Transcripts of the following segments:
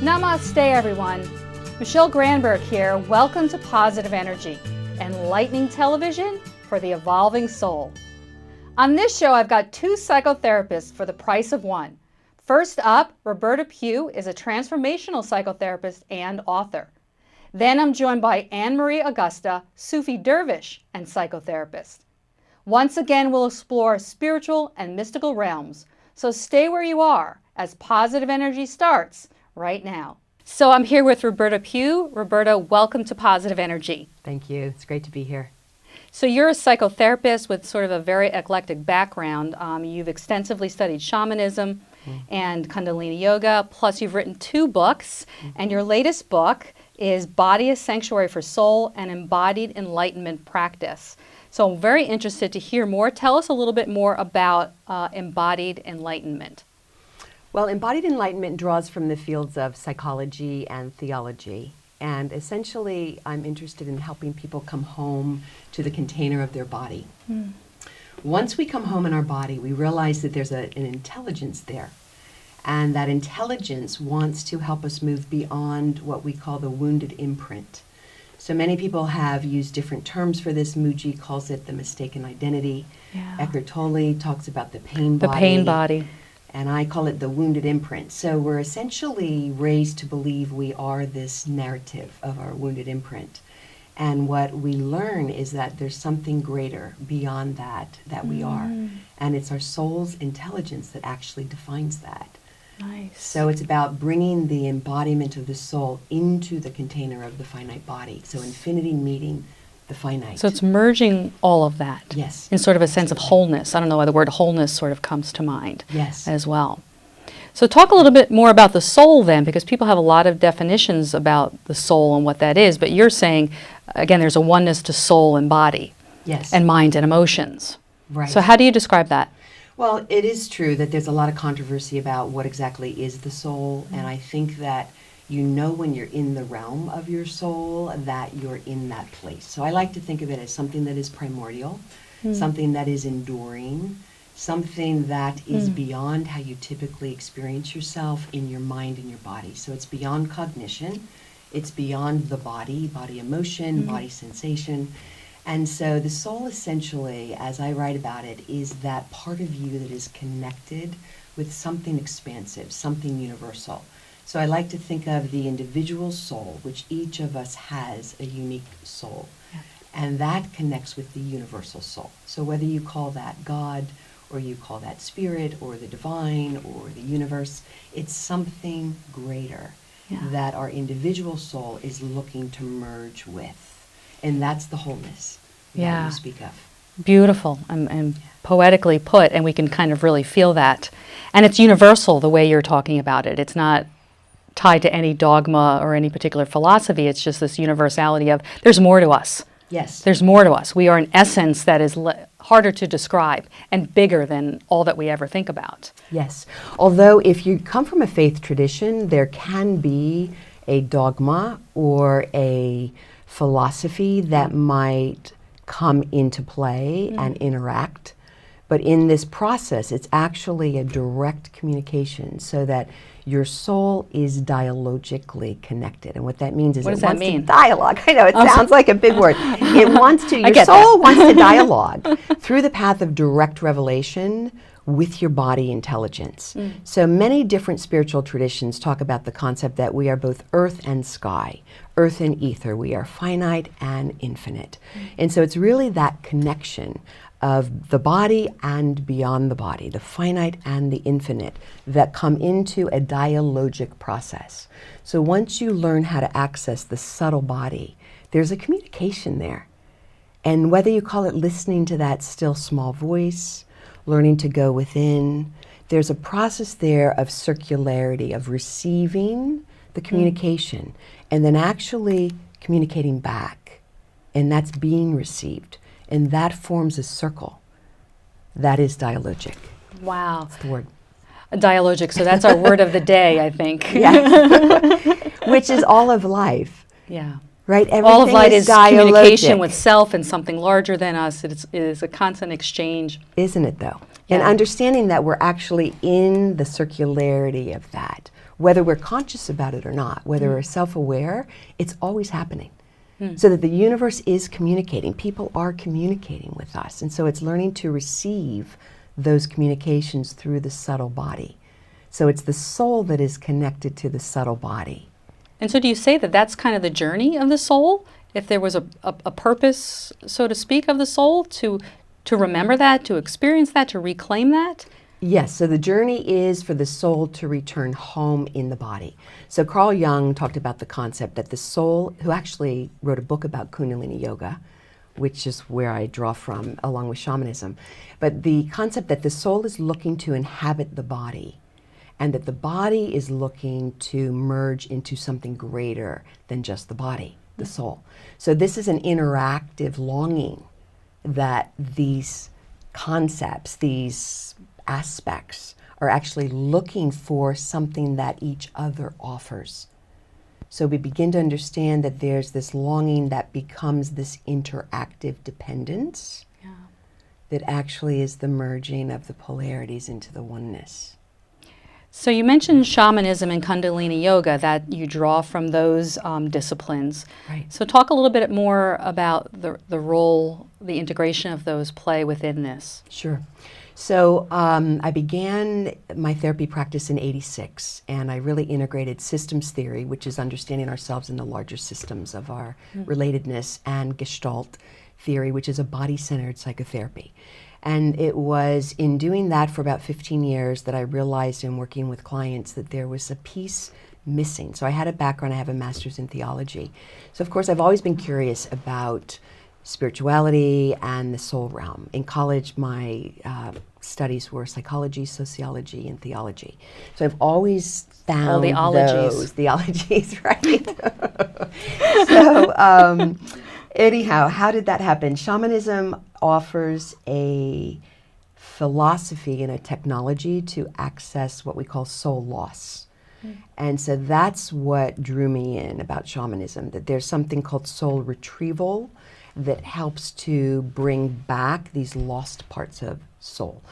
Namaste, everyone. Michele Granberg here. Welcome to Positive Energy, enlightening television for the evolving soul. On this show, I've got two psychotherapists for the price of one. First up, Roberta Pugh is a transformational psychotherapist and author. Then I'm joined by Anne-Marie Augusta, Sufi dervish and psychotherapist. Once again, we'll explore spiritual and mystical realms. So stay where you are as Positive Energy starts right now. So I'm here with Roberta Pugh. Roberta, welcome to Positive Energy. Thank you. It's great to be here. So you're a psychotherapist with sort of a very eclectic background. You've extensively studied shamanism and Kundalini Yoga, plus you've written two books, and your latest book is Body a Sanctuary for Soul and Embodied Enlightenment Practice. So I'm very interested to hear more. Tell us a little bit more about Embodied Enlightenment. Well, Embodied Enlightenment draws from the fields of psychology and theology. And essentially, I'm interested in helping people come home to the container of their body. Once we come home in our body, we realize that there's an intelligence there. And that intelligence wants to help us move beyond what we call the wounded imprint. So many people have used different terms for this. Muji calls it the mistaken identity. Yeah. Eckhart Tolle talks about the pain body. The pain body. And I call it the wounded imprint. So we're essentially raised to believe we are this narrative of our wounded imprint. And what we learn is that there's something greater beyond that we are. And it's our soul's intelligence that actually defines that. Nice. So it's about bringing the embodiment of the soul into the container of the finite body. So infinity meeting the finite. So it's merging all of that. Yes. In sort of a sense of wholeness. I don't know why the word wholeness sort of comes to mind. Yes. As well. So talk a little bit more about the soul then, because people have a lot of definitions about the soul and what that is, but you're saying, again, there's a oneness to soul and body. Yes. And mind and emotions. Right. So how do you describe that? Well, it is true that there's a lot of controversy about what exactly is the soul, and I think that you know when you're in the realm of your soul that you're in that place. So I like to think of it as something that is primordial, something that is enduring, something that is beyond how you typically experience yourself in your mind and your body. So it's beyond cognition, it's beyond the body emotion, body sensation. And so the soul essentially, as I write about it, is that part of you that is connected with something expansive, something universal. So I like to think of the individual soul, which each of us has a unique soul. Yeah. And that connects with the universal soul. So whether you call that God, or you call that spirit, or the divine, or the universe, it's something greater that our individual soul is looking to merge with. And that's the wholeness that you speak of. Beautiful and poetically put, and we can kind of really feel that. And it's universal the way you're talking about it. It's not tied to any dogma or any particular philosophy. It's just this universality of there's more to us. Yes. There's more to us. We are an essence that is harder to describe and bigger than all that we ever think about. Yes. Although if you come from a faith tradition, there can be a dogma or a philosophy that might come into play and interact. But in this process, it's actually a direct communication so that your soul is dialogically connected. And what that means is what it does that wants mean? to dialogue. I know, it sounds like a big word. It wants to, your soul wants to dialogue through the path of direct revelation with your body intelligence. So many different spiritual traditions talk about the concept that we are both earth and sky, earth and ether. We are finite and infinite. And so it's really that connection of the body and beyond the body, the finite and the infinite, that come into a dialogic process. So once you learn how to access the subtle body, there's a communication there. And whether you call it listening to that still small voice, learning to go within, there's a process there of circularity, of receiving the communication and then actually communicating back. And that's being received. And that forms a circle. That is dialogic. Wow. That's the word. Dialogic. So that's our word of the day, I think. Yes. Which is all of life. Yeah. Right? Everything all of life is dialogic. Communication with self and something larger than us. It is a constant exchange. Isn't it, though? And understanding that we're actually in the circularity of that, whether we're conscious about it or not, whether we're self-aware, it's always happening. So that the universe is communicating. People are communicating with us. And so it's learning to receive those communications through the subtle body. So it's the soul that is connected to the subtle body. And so do you say that that's kind of the journey of the soul? If there was a purpose, so to speak, of the soul, to remember that, to experience that, to reclaim that? Yes, so the journey is for the soul to return home in the body. So Carl Jung talked about the concept that the soul, who actually wrote a book about Kundalini Yoga, which is where I draw from along with shamanism, but the concept that the soul is looking to inhabit the body and that the body is looking to merge into something greater than just the body, the soul. So this is an interactive longing that these concepts, these aspects are actually looking for something that each other offers. So we begin to understand that there's this longing that becomes this interactive dependence that actually is the merging of the polarities into the oneness. So you mentioned shamanism and Kundalini Yoga, that you draw from those disciplines. Right. So talk a little bit more about the role, the integration of those play within this. Sure. So I began my therapy practice in '86, and I really integrated systems theory, which is understanding ourselves in the larger systems of our relatedness, and Gestalt theory, which is a body-centered psychotherapy. And it was in doing that for about 15 years that I realized in working with clients that there was a piece missing. So I had a background, I have a master's in theology. So of course I've always been curious about spirituality and the soul realm. In college, my studies were psychology, sociology, and theology. So I've always found all the ologies. Those theologies, right? So anyhow, how did that happen? Shamanism offers a philosophy and a technology to access what we call soul loss. And so that's what drew me in about shamanism, that there's something called soul retrieval that helps to bring back these lost parts of soul.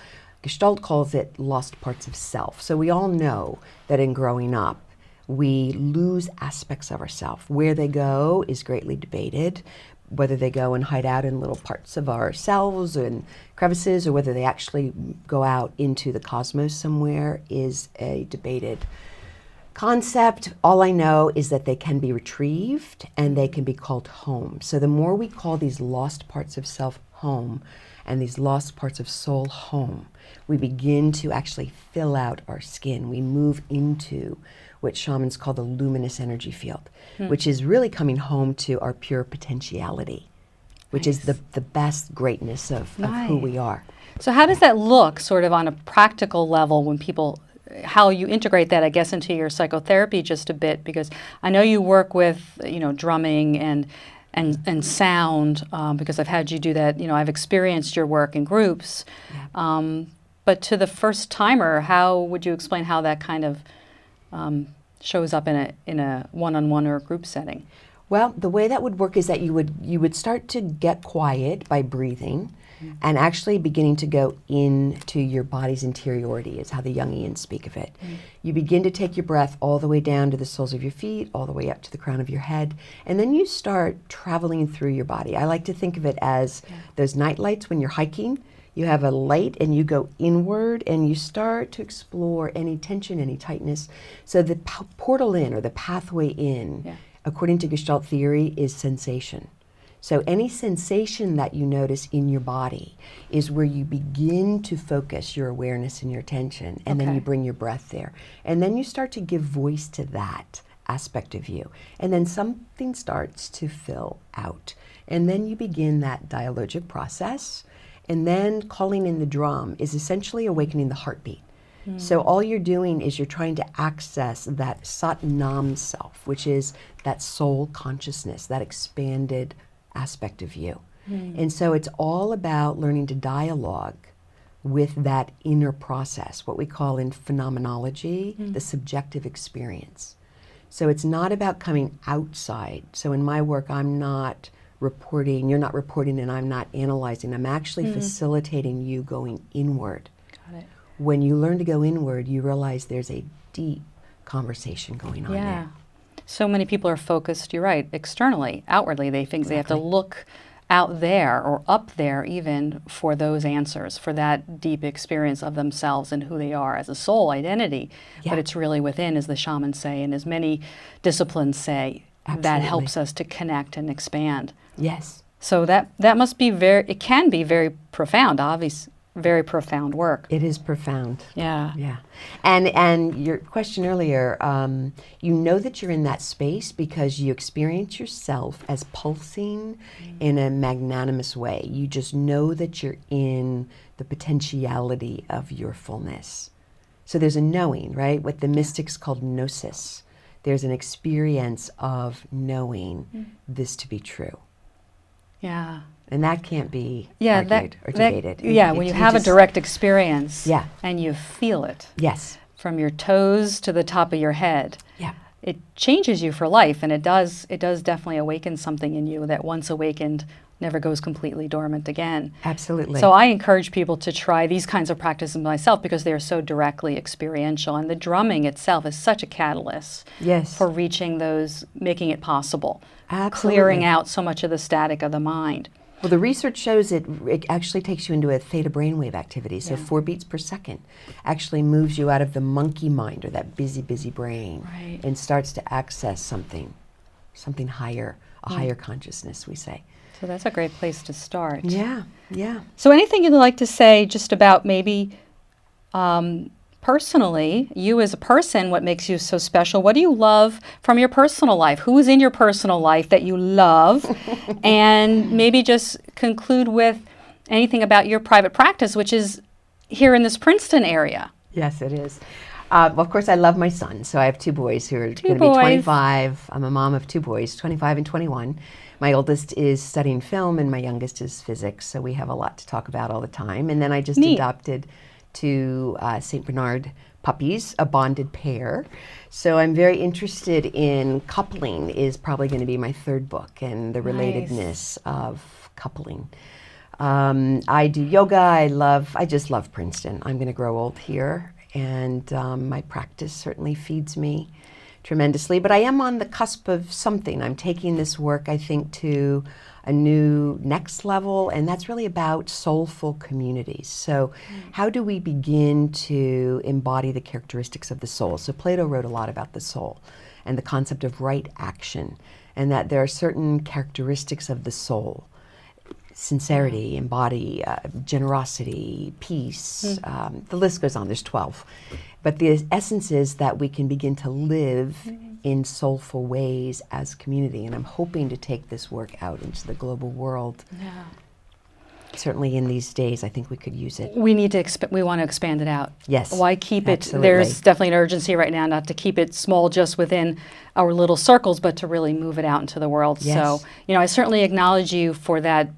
Gestalt calls it lost parts of self. So we all know that in growing up, we lose aspects of ourself. Where they go is greatly debated, whether they go and hide out in little parts of ourselves and crevices, or whether they actually go out into the cosmos somewhere is a debated concept. All I know is that they can be retrieved and they can be called home. So the more we call these lost parts of self home and these lost parts of soul home, we begin to actually fill out our skin. We move into what shamans call the luminous energy field, which is really coming home to our pure potentiality, which is the best greatness of who we are. So how does that look sort of on a practical level when people, how you integrate that, I guess, into your psychotherapy just a bit? Because I know you work with, drumming and sound, because I've had you do that. I've experienced your work in groups. Yeah. But to the first timer, how would you explain how that kind of shows up in a one-on-one or a group setting? Well, the way that would work is that you would start to get quiet by breathing, and actually beginning to go into your body's interiority is how the Jungians speak of it. You begin to take your breath all the way down to the soles of your feet, all the way up to the crown of your head, and then you start traveling through your body. I like to think of it as those night lights when you're hiking. You have a light and you go inward and you start to explore any tension, any tightness. So the portal in, or the pathway in, according to Gestalt theory, is sensation. So any sensation that you notice in your body is where you begin to focus your awareness and your attention, and then you bring your breath there. And then you start to give voice to that aspect of you. And then something starts to fill out. And then you begin that dialogic process. And then calling in the drum is essentially awakening the heartbeat. So all you're doing is you're trying to access that Sat Nam self, which is that soul consciousness, that expanded aspect of you. And so it's all about learning to dialogue with that inner process, what we call in phenomenology, the subjective experience. So it's not about coming outside. So in my work, I'm not reporting, you're not reporting, and I'm not analyzing. I'm actually facilitating you going inward. Got it. When you learn to go inward, you realize there's a deep conversation going on Yeah. there. So many people are focused, you're right, externally, outwardly. They think they have to Exactly. look out there or up there even for those answers, for that deep experience of themselves and who they are as a soul identity. Yeah. But it's really within, as the shamans say, and as many disciplines say, that Absolutely. helps us to connect and expand. Yes. So that must be it can be very profound, obviously, very profound work. It is profound. Yeah. Yeah. And your question earlier, you know that you're in that space because you experience yourself as pulsing in a magnanimous way. You just know that you're in the potentiality of your fullness. So there's a knowing, right? What the mystics called gnosis. There's an experience of knowing this to be true. Yeah. And that can't be Yeah, argued or debated. When you have a just- direct experience Yeah. and you feel it Yes. from your toes to the top of your head, Yeah. it changes you for life, and it does definitely awaken something in you that once awakened never goes completely dormant again. Absolutely. So I encourage people to try these kinds of practices myself because they're so directly experiential, and the drumming itself is such a catalyst Yes. for reaching those, making it possible, Absolutely. clearing out so much of the static of the mind. Well, the research shows it actually takes you into a theta brainwave activity. So Yeah. 4 beats per second actually moves you out of the monkey mind or that busy, busy brain Right. and starts to access something higher, a higher consciousness, we say. So that's a great place to start. Yeah, yeah. So anything you'd like to say just about maybe personally, you as a person, what makes you so special? What do you love from your personal life? Who is in your personal life that you love? And maybe just conclude with anything about your private practice, which is here in this Princeton area. Yes, it is. Well, of course, I love my son. So I have 2 boys who are going to be boys. 25. I'm a mom of 2 boys, 25 and 21. My oldest is studying film and my youngest is physics. So we have a lot to talk about all the time. And then I just Neat. adopted 2 St. Bernard puppies, a bonded pair. So I'm very interested in coupling is probably going to be my 3rd book and the Nice. relatedness of coupling. I do yoga. I just love Princeton. I'm going to grow old here. And my practice certainly feeds me tremendously. But I am on the cusp of something. I'm taking this work, I think, to a new next level, and that's really about soulful communities. So how do we begin to embody the characteristics of the soul? So Plato wrote a lot about the soul and the concept of right action, and that there are certain characteristics of the soul. Sincerity, embody, generosity, peace, the list goes on, there's 12. But the essence is that we can begin to live in soulful ways as community, and I'm hoping to take this work out into the global world. Yeah. Certainly in these days, I think we could use it. We need to we want to expand it out. Yes. Why keep it? Absolutely. There's definitely an urgency right now not to keep it small just within our little circles, but to really move it out into the world. Yes. So, I certainly acknowledge you for that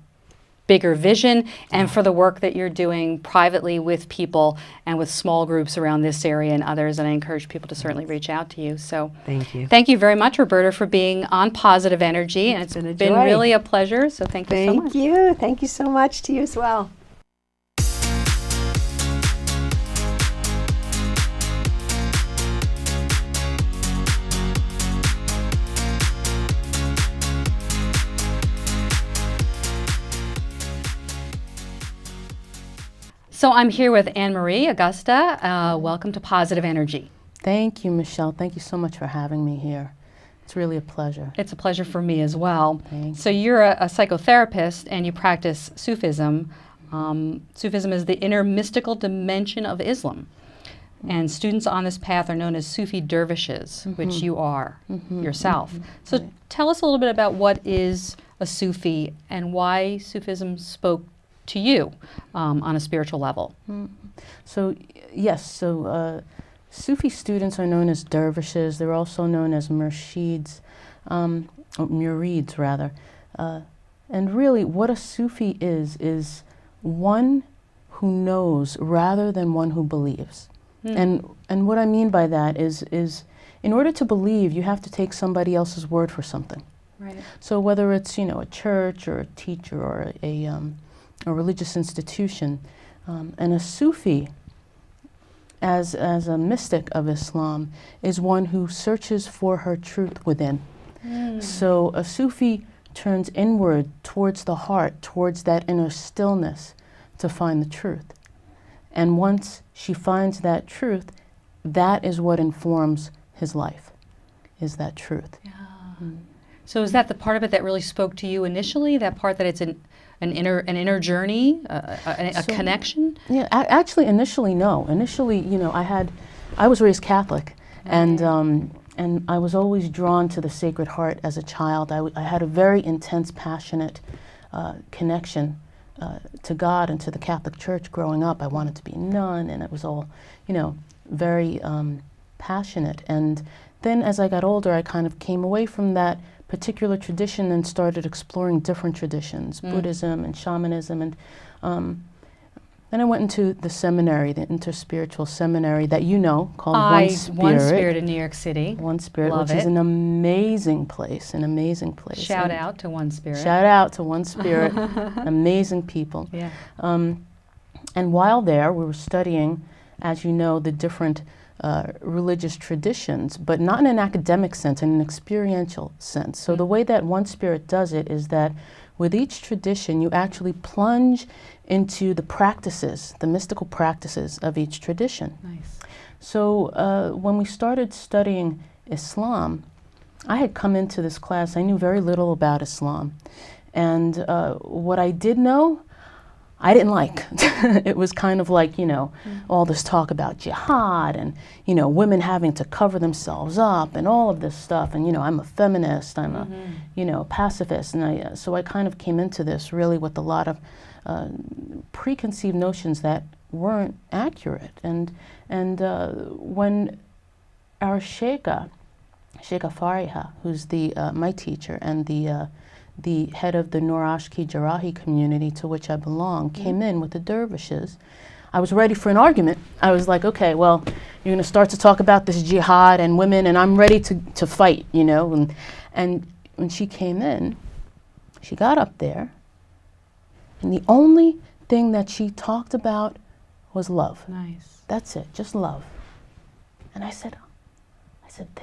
bigger vision and for the work that you're doing privately with people and with small groups around this area and others. And I encourage people to certainly reach out to you. So Thank you. thank you very much, Roberta, for being on Positive Energy. And it's been a been joy. really a pleasure. So thank you so much. Thank you. Thank you so much to you as well. So I'm here with Anne-Marie Augusta. Welcome to Positive Energy. Thank you, Michelle. Thank you so much for having me here. It's really a pleasure. It's a pleasure for me as well. Thank So you're a psychotherapist and you practice Sufism. Sufism is the inner mystical dimension of Islam. And students on this path are known as Sufi dervishes, which you are yourself. So tell us a little bit about what is a Sufi and why Sufism spoke to you on a spiritual level. So, yes, Sufi students are known as dervishes. They're also known as murshids, or murids rather. And really what a Sufi is one who knows rather than one who believes. And what I mean by that is in order to believe, you have to take somebody else's word for something. Right. So whether it's, a church or a teacher or a religious institution, and a Sufi as a mystic of Islam, is one who searches for her truth within. So a Sufi turns inward towards the heart, towards that inner stillness to find the truth. And once she finds that truth, that is what informs his life, is that truth. Yeah. So is that the part of it that really spoke to you initially, that part that it's an inner journey, a connection? Yeah, actually initially no. Initially, I was raised Catholic, and I was always drawn to the Sacred Heart as a child. I had a very intense, passionate connection to God and to the Catholic Church growing up. I wanted to be a nun, and it was all, very passionate. And then as I got older, I kind of came away from that particular tradition and started exploring different traditions, Buddhism and shamanism. And then I went into the seminary, the interspiritual seminary that called One Spirit. One Spirit in New York City. One Spirit, Love which is it. an amazing place, Shout out to One Spirit. Shout out to One Spirit, amazing people. Yeah. And while there, we were studying, as you know, the different religious traditions, but not in an academic sense, in an experiential sense. So the way that One Spirit does it is that with each tradition, you actually plunge into the practices, the mystical practices of each tradition. Nice. So when we started studying Islam, I had come into this class, I knew very little about Islam. And what I did know, I didn't like. It was kind of like, all this talk about jihad and, women having to cover themselves up and all of this stuff. And, I'm a feminist, I'm a, pacifist. And so I kind of came into this really with a lot of preconceived notions that weren't accurate. And when our Sheikha Fariha, who's my teacher and the head of the Nur Ashki Jarahi community to which I belong, came in with the dervishes, I was ready for an argument. I was like, okay, well, you're going to start to talk about this jihad and women, and I'm ready to fight, And when she came in, she got up there, and the only thing that she talked about was love. Nice. That's it, just love. And I said,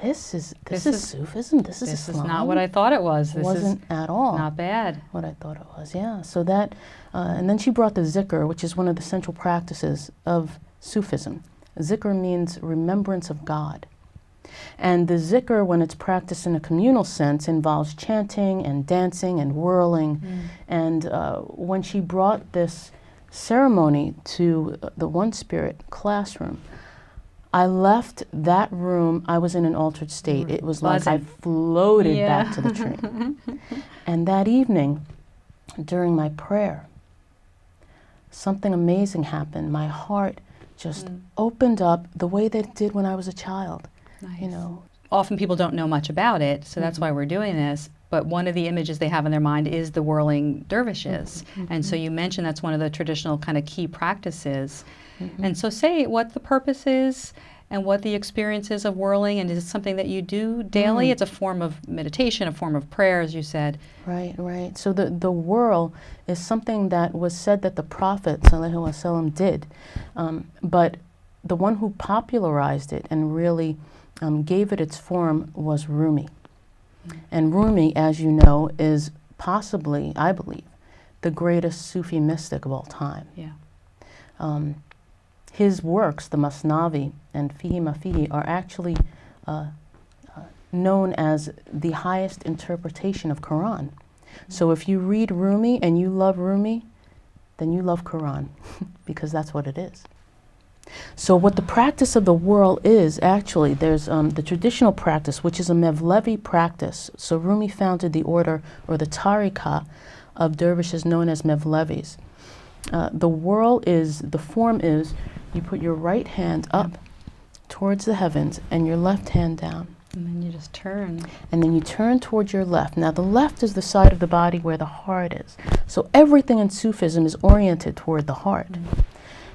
this is Sufism, this is Islam. This is not what I thought it was. It wasn't at all not bad. what I thought it was, yeah. So that, and then she brought the zikr, which is one of the central practices of Sufism. Zikr means remembrance of God. And the zikr, when it's practiced in a communal sense, involves chanting and dancing and whirling. And when she brought this ceremony to the One Spirit classroom, I left that room, I was in an altered state. It was like I floated back to the train. And that evening, during my prayer, something amazing happened. My heart just opened up the way that it did when I was a child. Nice. Often people don't know much about it, so that's why we're doing this. But one of the images they have in their mind is the Whirling Dervishes. And so you mentioned that's one of the traditional kind of key practices. And so say what the purpose is and what the experience is of whirling, and is it something that you do daily? It's a form of meditation, a form of prayer, as you said. Right, right. So the whirl is something that was said that the Prophet ﷺ did, but the one who popularized it and really gave it its form was Rumi. And Rumi, as you know, is possibly, I believe, the greatest Sufi mystic of all time. Yeah. His works, the Masnavi and Fihi Mafihi, are actually known as the highest interpretation of Quran. So if you read Rumi and you love Rumi, then you love Quran, because that's what it is. So what the practice of the whirl is, actually, there's the traditional practice, which is a Mevlevi practice. So Rumi founded the order, or the tariqah, of dervishes known as Mevlevis. The whirl is, the form is, you put your right hand up towards the heavens and your left hand down. And then you just turn. And then you turn towards your left. Now the left is the side of the body where the heart is. So everything in Sufism is oriented toward the heart.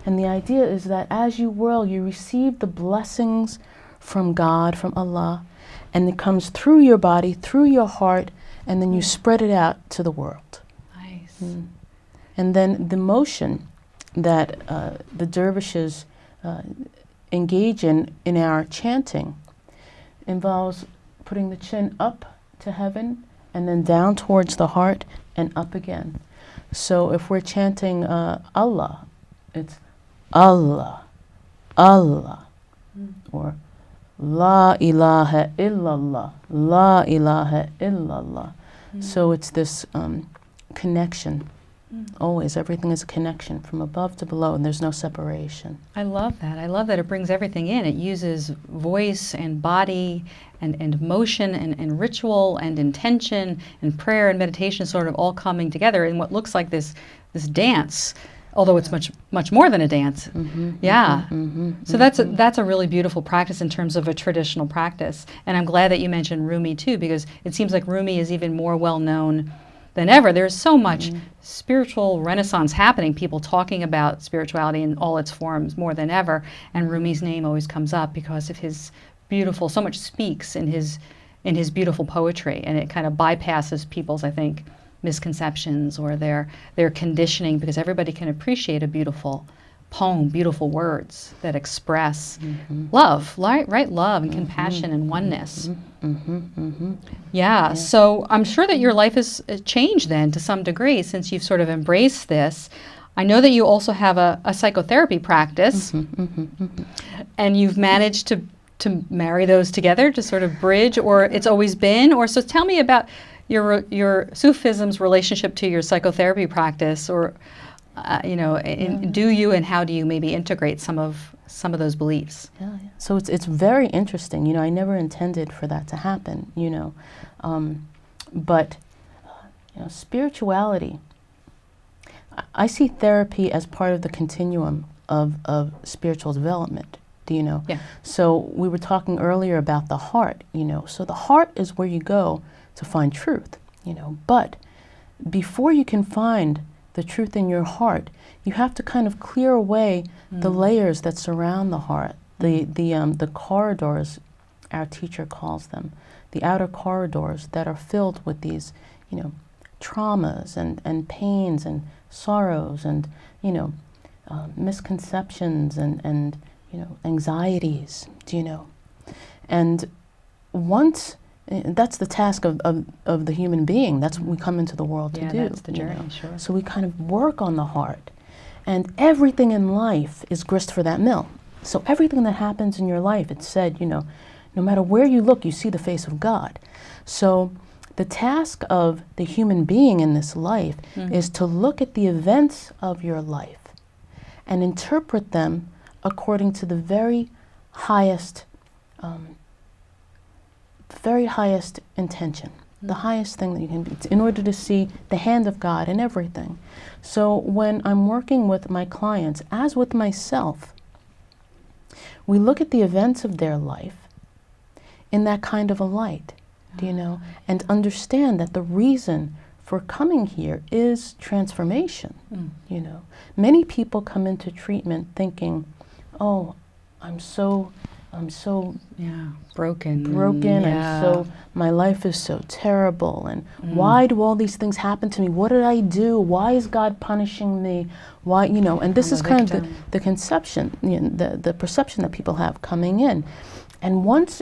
And the idea is that as you whirl, you receive the blessings from God, from Allah, and it comes through your body, through your heart, and then you spread it out to the world. Nice. And then the motion that the dervishes engage in our chanting involves putting the chin up to heaven and then down towards the heart and up again. So if we're chanting Allah, it's Allah, Allah, or La ilaha illallah, La ilaha illallah. So it's this connection. Always, everything is a connection from above to below, and there's no separation. I love that. I love that it brings everything in. It uses voice and body and motion and ritual and intention and prayer and meditation sort of all coming together in what looks like this dance, although it's much more than a dance. Yeah. So that's a really beautiful practice in terms of a traditional practice. And I'm glad that you mentioned Rumi too, because it seems like Rumi is even more well known than ever. There's so much spiritual renaissance happening, people talking about spirituality in all its forms more than ever, and Rumi's name always comes up because of his beautiful, so much speaks in his beautiful poetry, and it kind of bypasses people's, I think, misconceptions or their conditioning, because everybody can appreciate a beautiful poem, beautiful words that express love, right? Love and compassion and oneness. Yeah, so I'm sure that your life has changed then to some degree since you've sort of embraced this. I know that you also have a psychotherapy practice, and you've managed to marry those together to sort of bridge, or it's always been, or so tell me about your Sufism's relationship to your psychotherapy practice, or do you and how do you maybe integrate some of those beliefs? Yeah. So it's very interesting. I never intended for that to happen. But spirituality. I see therapy as part of the continuum of spiritual development. Do you know? Yeah. So we were talking earlier about the heart. So the heart is where you go to find truth. But before you can find the truth in your heart, you have to kind of clear away the layers that surround the heart, the corridors, our teacher calls them, the outer corridors that are filled with these, traumas and pains and sorrows and, misconceptions and anxieties, And once that's the task of the human being. That's what we come into the world to do. That's the journey, sure. So we kind of work on the heart. And everything in life is grist for that mill. So everything that happens in your life, it's said, no matter where you look, you see the face of God. So the task of the human being in this life is to look at the events of your life and interpret them according to the very highest intention, the highest thing that you can be, in order to see the hand of God in everything. So when I'm working with my clients, as with myself, we look at the events of their life in that kind of a light, and understand that the reason for coming here is transformation. Many people come into treatment thinking, oh, I'm so broken, and my life is so terrible, and why do all these things happen to me? What did I do? Why is God punishing me? Why, and this is kind of the conception, the perception that people have coming in. And once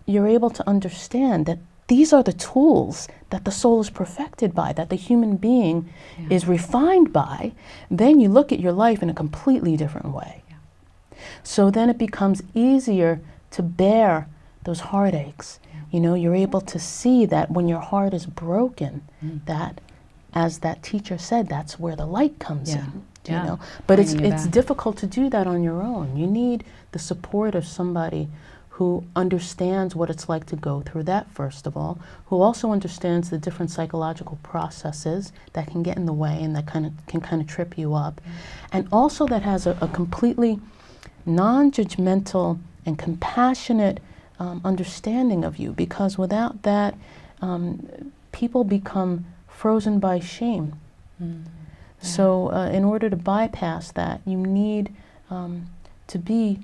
you're able to understand that these are the tools that the soul is perfected by, that the human being is refined by, then you look at your life in a completely different way. So then it becomes easier to bear those heartaches. You're able to see that when your heart is broken, that, as that teacher said, that's where the light comes in. But it's difficult to do that on your own. You need the support of somebody who understands what it's like to go through that, first of all, who also understands the different psychological processes that can get in the way and that can kind of trip you up, and also that has a completely non-judgmental and compassionate understanding of you, because without that, people become frozen by shame. So in order to bypass that, you need to be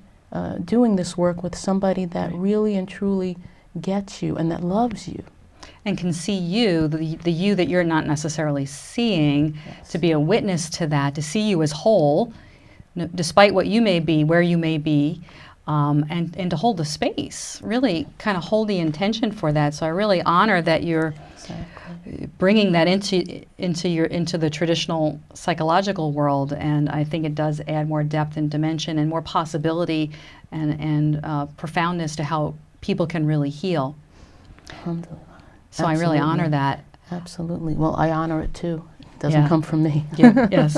doing this work with somebody that really and truly gets you and that loves you. And can see you, the you that you're not necessarily seeing, to be a witness to that, to see you as whole, despite what you may be, where you may be, and to hold the space, really kind of hold the intention for that. So I really honor that you're bringing that into the traditional psychological world, and I think it does add more depth and dimension and more possibility and profoundness to how people can really heal. So I really honor that. Absolutely. Well, I honor it too. It doesn't come from me. Yes,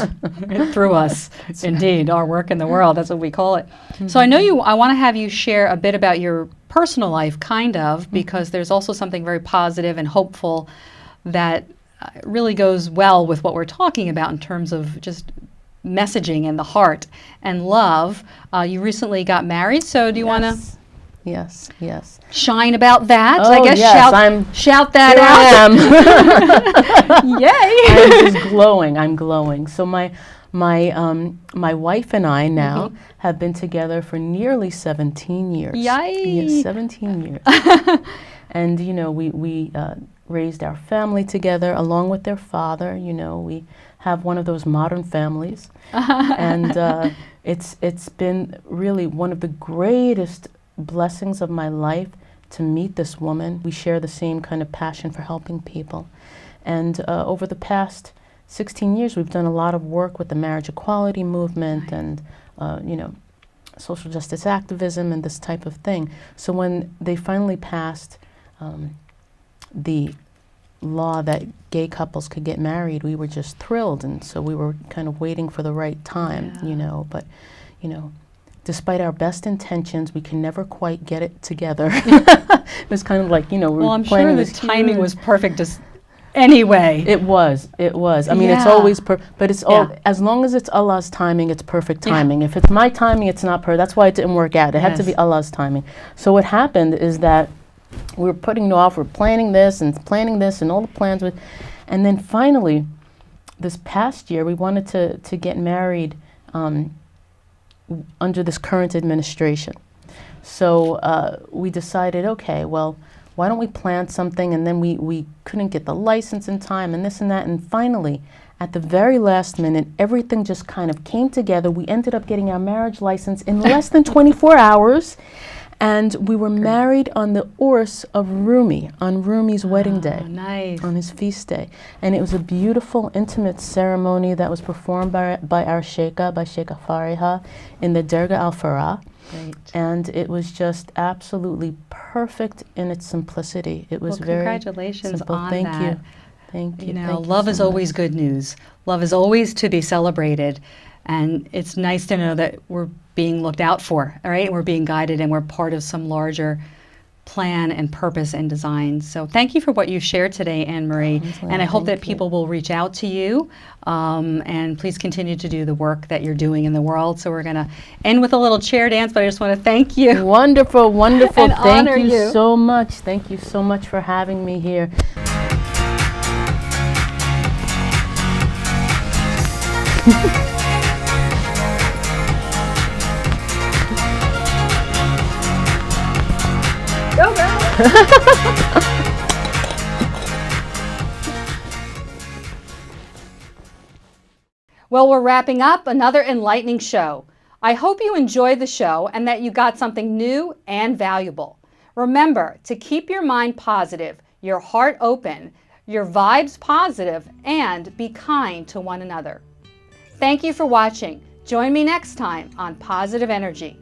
through us, indeed, our work in the world. That's what we call it. So I want to have you share a bit about your personal life, kind of, because there's also something very positive and hopeful that really goes well with what we're talking about in terms of just messaging and the heart and love. You recently got married, so do you want to Yes. shine about that? Oh, I guess yes, shout that out. Yay! I'm just glowing. I'm glowing. So my wife and I now have been together for nearly 17 years. Yay! Yes, 17 years. And we raised our family together along with their father. We have one of those modern families, and it's been really one of the greatest blessings of my life to meet this woman. We share the same kind of passion for helping people, and over the past 16 years, we've done a lot of work with the marriage equality movement and social justice activism and this type of thing. So when they finally passed the law that gay couples could get married, we were just thrilled, and so we were kind of waiting for the right time, but despite our best intentions, we can never quite get it together. It was kind of like, well, I'm sure the timing was perfect just anyway. It was. I mean, it's always but it's all, as long as it's Allah's timing, it's perfect timing. If it's my timing, it's not perfect. That's why it didn't work out. It had to be Allah's timing. So what happened is that we were putting it off, we're planning this and all the plans and then finally, this past year, we wanted to get married under this current administration. So we decided, okay, well, why don't we plan something? And then we couldn't get the license in time and this and that. And finally, at the very last minute, everything just kind of came together. We ended up getting our marriage license in less than 24 hours. And we were married on the Urs of Rumi, on Rumi's wedding day. Nice. On his feast day. And it was a beautiful, intimate ceremony that was performed by our Sheikha, by Sheikha Fariha, in the Derga al-Farah. Great. And it was just absolutely perfect in its simplicity. It was very congratulations simple. on Thank that. you. Thank you. Love is always good news. Love is always to be celebrated. And it's nice to know that we're being looked out for, all right? We're being guided and we're part of some larger plan and purpose and design. So thank you for what you shared today, Anne-Marie. And I hope that people will reach out to you. And please continue to do the work that you're doing in the world. So we're going to end with a little chair dance, but I just want to thank you. Wonderful, wonderful. And thank honor you so much. Thank you so much for having me here. Go, girl! Well, we're wrapping up another enlightening show. I hope you enjoyed the show and that you got something new and valuable. Remember to keep your mind positive, your heart open, your vibes positive, and be kind to one another. Thank you for watching. Join me next time on Positive Energy.